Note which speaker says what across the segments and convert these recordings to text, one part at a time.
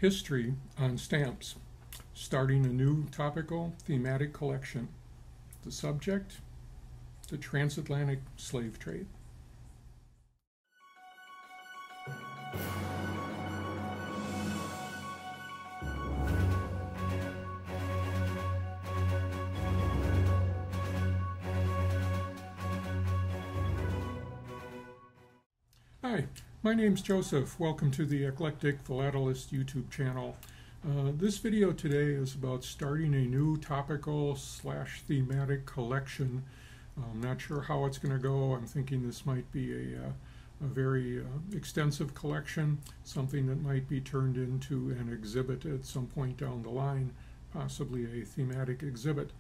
Speaker 1: History on Stamps, starting a new topical thematic collection. The subject, the transatlantic slave trade. Hi, my name's Joseph. Welcome to the Eclectic Philatelist YouTube channel. This video today is about starting a new topical / thematic collection. I'm not sure how it's going to go. I'm thinking this might be a very extensive collection, something that might be turned into an exhibit at some point down the line, possibly a thematic exhibit.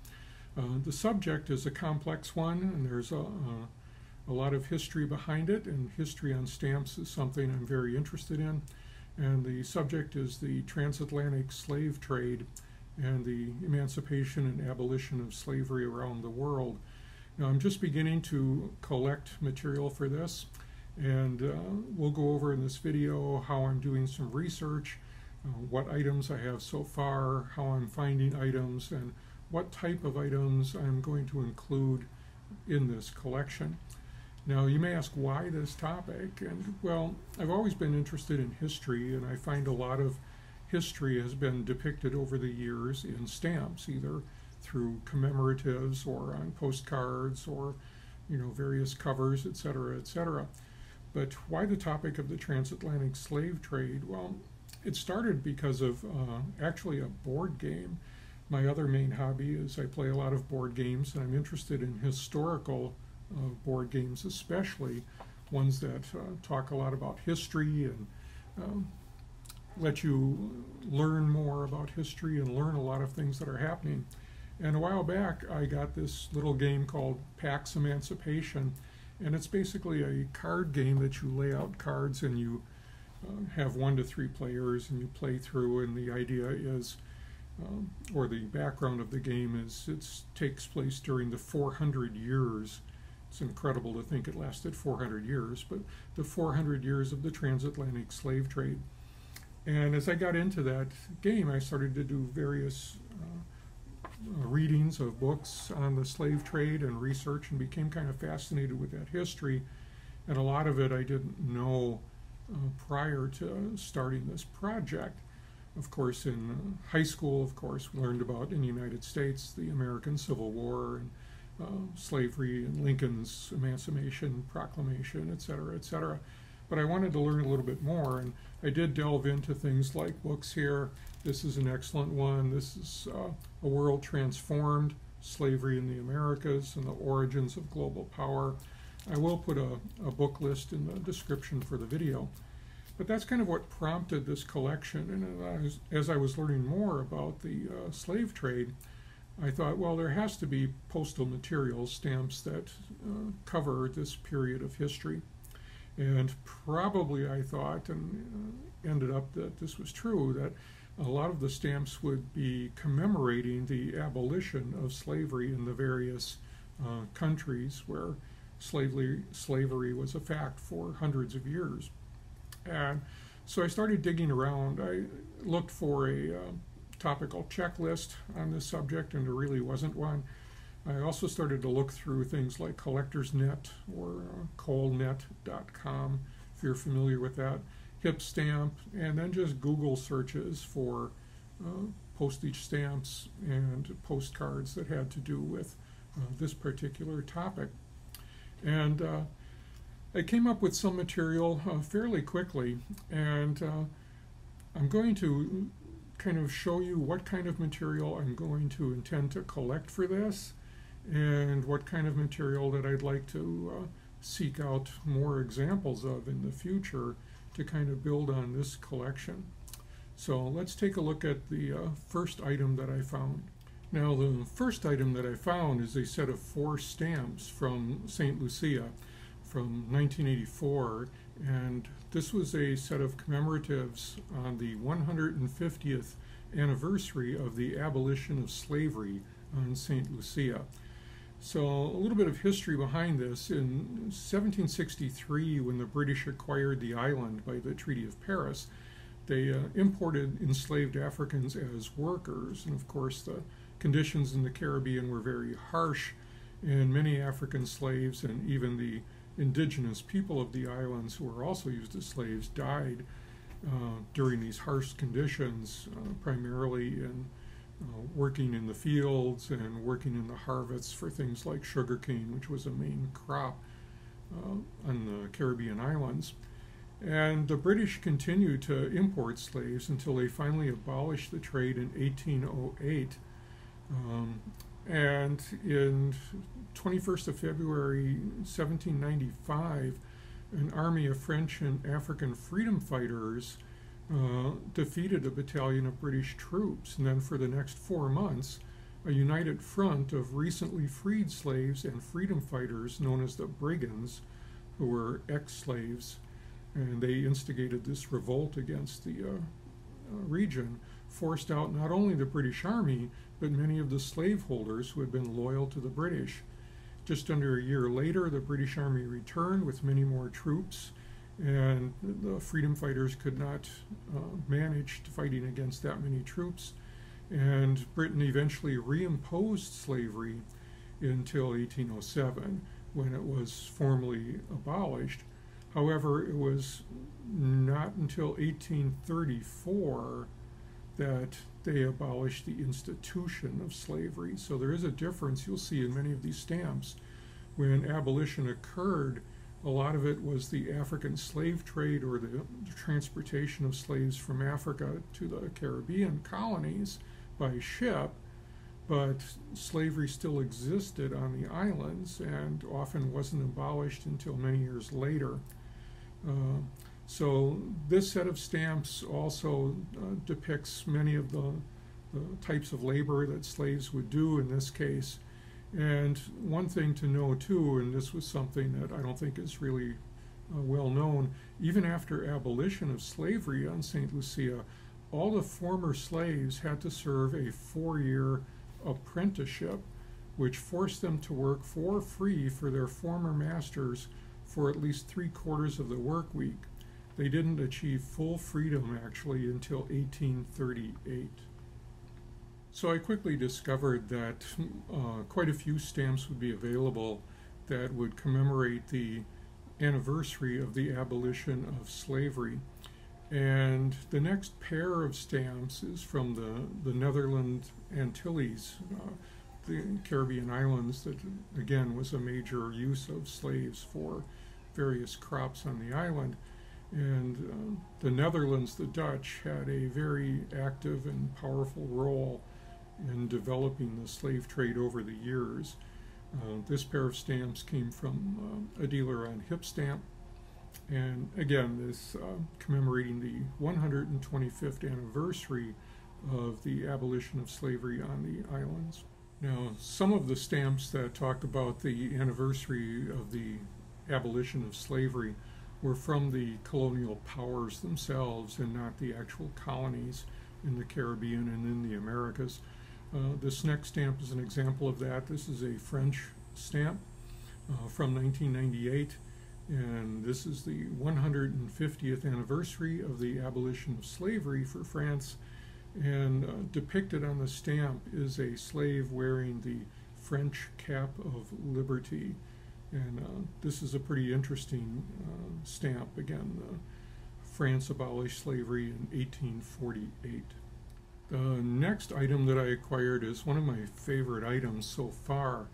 Speaker 1: The subject is a complex one, and there's a lot of history behind it, and history on stamps is something I'm very interested in. And the subject is the transatlantic slave trade and the emancipation and abolition of slavery around the world. Now, I'm just beginning to collect material for this, and we'll go over in this video how I'm doing some research, what items I have so far, how I'm finding items, and what type of items I'm going to include in this collection. Now, you may ask why this topic, and well, I've always been interested in history, and I find a lot of history has been depicted over the years in stamps, either through commemoratives or on postcards or, various covers, etc., etc. But why the topic of the transatlantic slave trade? Well, it started because of actually a board game. My other main hobby is I play a lot of board games, and I'm interested in historical board games, especially ones that talk a lot about history and let you learn more about history and learn a lot of things that are happening. And a while back I got this little game called Pax Emancipation, and it's basically a card game that you lay out cards and you have 1 to 3 players and you play through, and the idea is or the background of the game is it takes place during the 400 years. It's incredible to think it lasted 400 years, but the 400 years of the transatlantic slave trade. And as I got into that game, I started to do various readings of books on the slave trade and research, and became kind of fascinated with that history. And a lot of it I didn't know prior to starting this project. Of course, in high school, we learned about, in the United States, the American Civil War, and slavery and Lincoln's Emancipation Proclamation, etc., etc. But I wanted to learn a little bit more, and I did delve into things like books here. This is an excellent one. This is A World Transformed, Slavery in the Americas and the Origins of Global Power. I will put a book list in the description for the video. But that's kind of what prompted this collection, and as I was learning more about the slave trade, I thought, well, there has to be postal materials, stamps that cover this period of history. And probably I thought, and ended up that this was true, that a lot of the stamps would be commemorating the abolition of slavery in the various countries where slavery was a fact for hundreds of years. And so I started digging around. I looked for a topical checklist on this subject, and there really wasn't one. I also started to look through things like Collectors Net or colnet.com, if you're familiar with that, Hip Stamp, and then just Google searches for postage stamps and postcards that had to do with this particular topic. And I came up with some material fairly quickly, and I'm going to kind of show you what kind of material I'm going to intend to collect for this, and what kind of material that I'd like to seek out more examples of in the future to kind of build on this collection. So let's take a look at the first item that I found. Now, the first item that I found is a set of 4 stamps from St. Lucia from 1984, and this was a set of commemoratives on the 150th anniversary of the abolition of slavery on St. Lucia. So a little bit of history behind this. In 1763, when the British acquired the island by the Treaty of Paris, they imported enslaved Africans as workers, and of course the conditions in the Caribbean were very harsh, and many African slaves and even the indigenous people of the islands who were also used as slaves died during these harsh conditions, primarily in working in the fields and working in the harvests for things like sugarcane, which was a main crop on the Caribbean islands. And the British continued to import slaves until they finally abolished the trade in 1808. And in 21st of February 1795, an army of French and African freedom fighters defeated a battalion of British troops. And then for the next 4 months, a united front of recently freed slaves and freedom fighters known as the Brigands, who were ex-slaves, and they instigated this revolt against the region, forced out not only the British Army, but many of the slaveholders who had been loyal to the British. Just under a year later, the British Army returned with many more troops, and the freedom fighters could not manage fighting against that many troops. And Britain eventually reimposed slavery until 1807, when it was formally abolished. However, it was not until 1834 that they abolished the institution of slavery. So there is a difference you'll see in many of these stamps. When abolition occurred, a lot of it was the African slave trade or the transportation of slaves from Africa to the Caribbean colonies by ship, but slavery still existed on the islands and often wasn't abolished until many years later. So this set of stamps also depicts many of the types of labor that slaves would do in this case. And one thing to know too, and this was something that I don't think is really well known, even after abolition of slavery on St. Lucia, all the former slaves had to serve a 4-year apprenticeship, which forced them to work for free for their former masters for at least 3/4 of the work week. They didn't achieve full freedom actually until 1838. So I quickly discovered that quite a few stamps would be available that would commemorate the anniversary of the abolition of slavery. And the next pair of stamps is from the Netherlands Antilles, the Caribbean islands that again was a major use of slaves for various crops on the island. And the Netherlands, the Dutch, had a very active and powerful role in developing the slave trade over the years. This pair of stamps came from a dealer on Hip Stamp, and again this commemorating the 125th anniversary of the abolition of slavery on the islands. Now, some of the stamps that talk about the anniversary of the abolition of slavery were from the colonial powers themselves and not the actual colonies in the Caribbean and in the Americas. This next stamp is an example of that. This is a French stamp from 1998, and this is the 150th anniversary of the abolition of slavery for France, and depicted on the stamp is a slave wearing the French cap of liberty. And this is a pretty interesting stamp. Again, France abolished slavery in 1848. The next item that I acquired is one of my favorite items so far,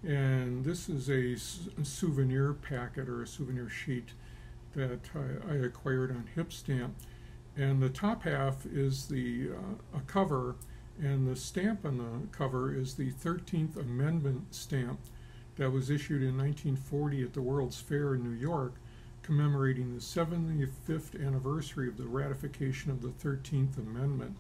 Speaker 1: and this is a souvenir packet or a souvenir sheet that I acquired on Hip Stamp. And the top half is a cover, and the stamp on the cover is the 13th Amendment stamp that was issued in 1940 at the World's Fair in New York, commemorating the 75th anniversary of the ratification of the 13th Amendment.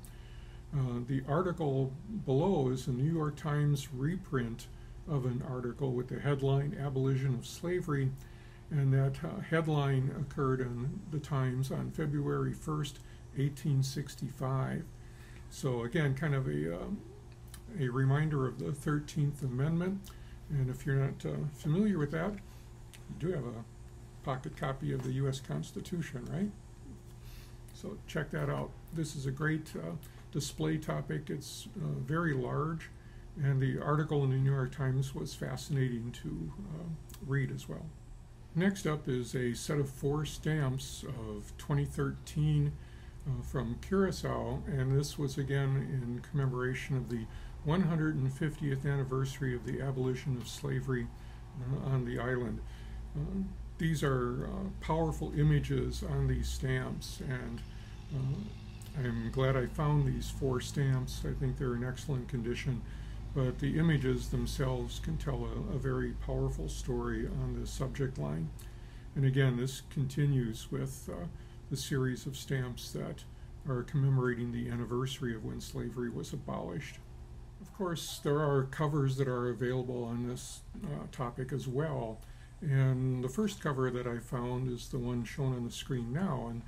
Speaker 1: The article below is a New York Times reprint of an article with the headline "Abolition of Slavery," and that headline occurred in the Times on February 1st, 1865. So again, kind of a reminder of the 13th Amendment. And if you're not familiar with that, you do have a pocket copy of the U.S. Constitution, right? So check that out. This is a great display topic. It's very large, and the article in the New York Times was fascinating to read as well. Next up is a set of 4 stamps of 2013 from Curacao, and this was again in commemoration of the 150th anniversary of the abolition of slavery on the island. These are powerful images on these stamps, and I'm glad I found these 4 stamps. I think they're in excellent condition, but the images themselves can tell a very powerful story on the subject line. And again, this continues with the series of stamps that are commemorating the anniversary of when slavery was abolished. Of course, there are covers that are available on this topic as well. And the first cover that I found is the one shown on the screen now. And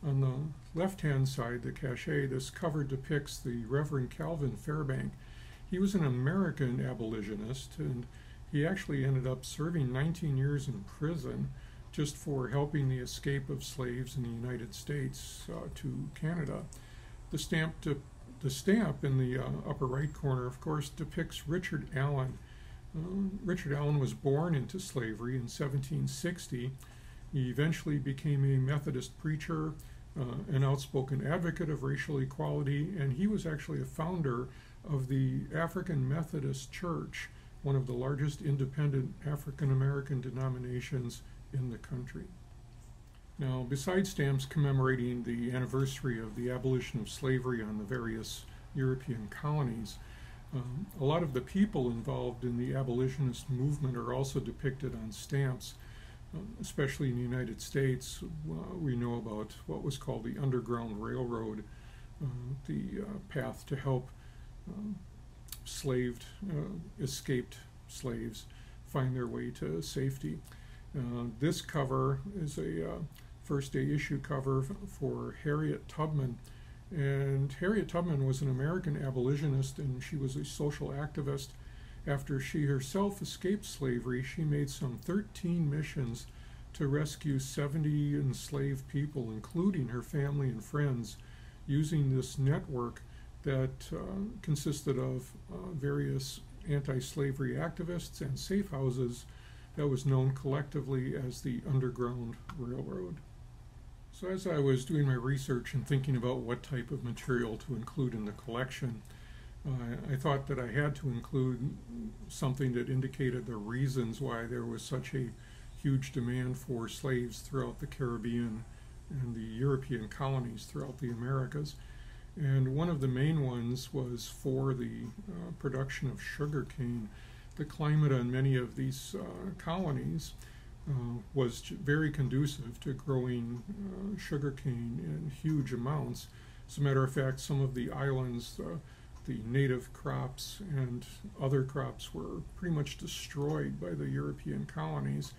Speaker 1: on the left-hand side, the cachet, this cover depicts the Reverend Calvin Fairbank. He was an American abolitionist, and he actually ended up serving 19 years in prison just for helping the escape of slaves in the United States to Canada. The stamp in the upper right corner, of course, depicts Richard Allen. Richard Allen was born into slavery in 1760. He eventually became a Methodist preacher, an outspoken advocate of racial equality, and he was actually a founder of the African Methodist Church, one of the largest independent African-American denominations in the country. Now, besides stamps commemorating the anniversary of the abolition of slavery on the various European colonies, a lot of the people involved in the abolitionist movement are also depicted on stamps, especially in the United States. We know about what was called the Underground Railroad, the path to help escaped slaves find their way to safety. This cover is a first day issue cover for Harriet Tubman. And Harriet Tubman was an American abolitionist, and she was a social activist. After she herself escaped slavery, she made some 13 missions to rescue 70 enslaved people, including her family and friends, using this network that consisted of various anti-slavery activists and safe houses that was known collectively as the Underground Railroad. So as I was doing my research and thinking about what type of material to include in the collection, I thought that I had to include something that indicated the reasons why there was such a huge demand for slaves throughout the Caribbean and the European colonies throughout the Americas. And one of the main ones was for the production of sugarcane. The climate on many of these colonies was very conducive to growing sugarcane in huge amounts. As a matter of fact, some of the islands, the native crops and other crops were pretty much destroyed by the European colonies,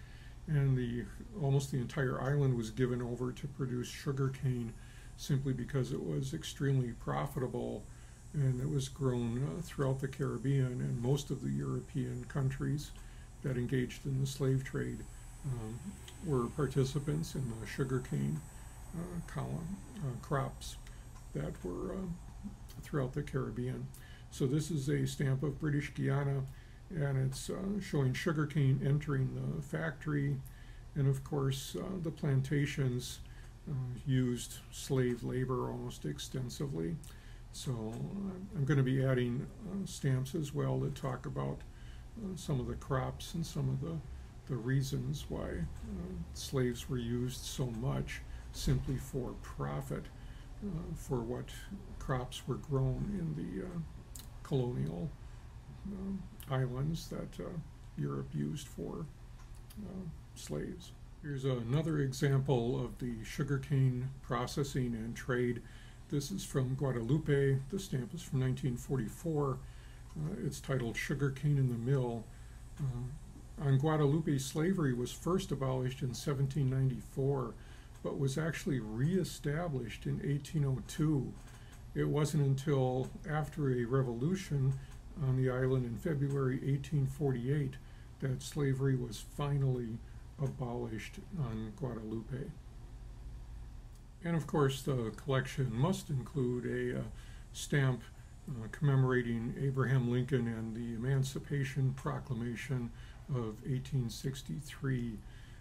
Speaker 1: and almost the entire island was given over to produce sugarcane simply because it was extremely profitable, and it was grown throughout the Caribbean, and most of the European countries that engaged in the slave trade were participants in the sugarcane crops that were throughout the Caribbean. So this is a stamp of British Guiana, and it's showing sugarcane entering the factory, and of course the plantations used slave labor almost extensively. So I'm going to be adding stamps as well that talk about some of the crops and some of the reasons why slaves were used so much simply for profit, for what crops were grown in the colonial islands that Europe used for slaves. Here's another example of the sugarcane processing and trade. This is from Guadalupe. The stamp is from 1944. It's titled Sugarcane in the Mill. On Guadalupe, slavery was first abolished in 1794, but was actually reestablished in 1802. It wasn't until after a revolution on the island in February 1848 that slavery was finally abolished on Guadalupe. And of course, the collection must include a stamp commemorating Abraham Lincoln and the Emancipation Proclamation of 1863.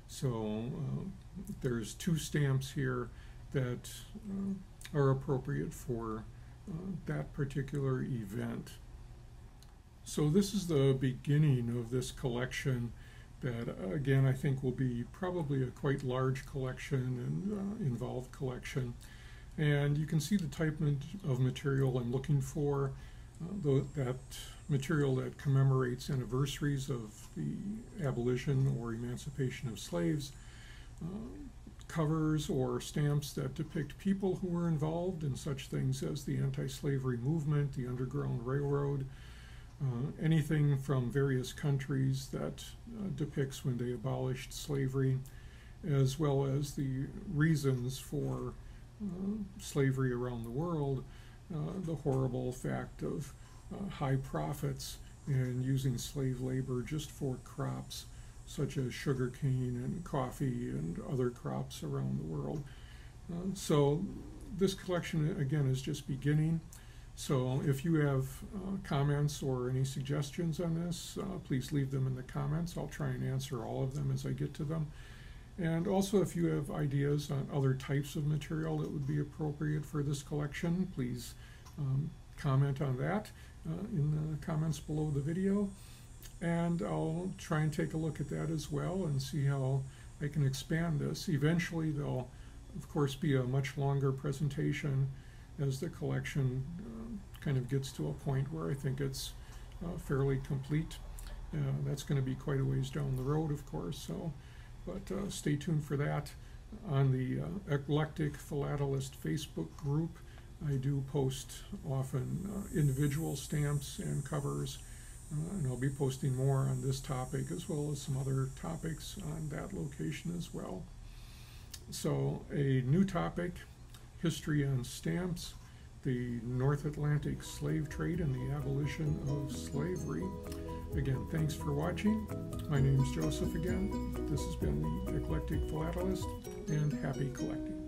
Speaker 1: So there's 2 stamps here that are appropriate for that particular event. So this is the beginning of this collection that, again, I think will be probably a quite large collection and involved collection. And you can see the type of material I'm looking for, that material that commemorates anniversaries of the abolition or emancipation of slaves, covers or stamps that depict people who were involved in such things as the anti-slavery movement, the Underground Railroad, anything from various countries that depicts when they abolished slavery, as well as the reasons for slavery around the world, the horrible fact of high profits and using slave labor just for crops such as sugarcane and coffee and other crops around the world. So this collection, again, is just beginning. So if you have comments or any suggestions on this, please leave them in the comments. I'll try and answer all of them as I get to them. And also, if you have ideas on other types of material that would be appropriate for this collection, please comment on that in the comments below the video. And I'll try and take a look at that as well and see how I can expand this. Eventually, there'll, of course, be a much longer presentation as the collection kind of gets to a point where I think it's fairly complete. That's going to be quite a ways down the road, of course, so, but stay tuned for that. On the Eclectic Philatelist Facebook group, I do post often individual stamps and covers, and I'll be posting more on this topic as well as some other topics on that location as well. So a new topic, history on stamps, the North Atlantic slave trade and the abolition of slavery. Again, thanks for watching. My name's Joseph again. This has been the Eclectic Philatelist, and happy collecting.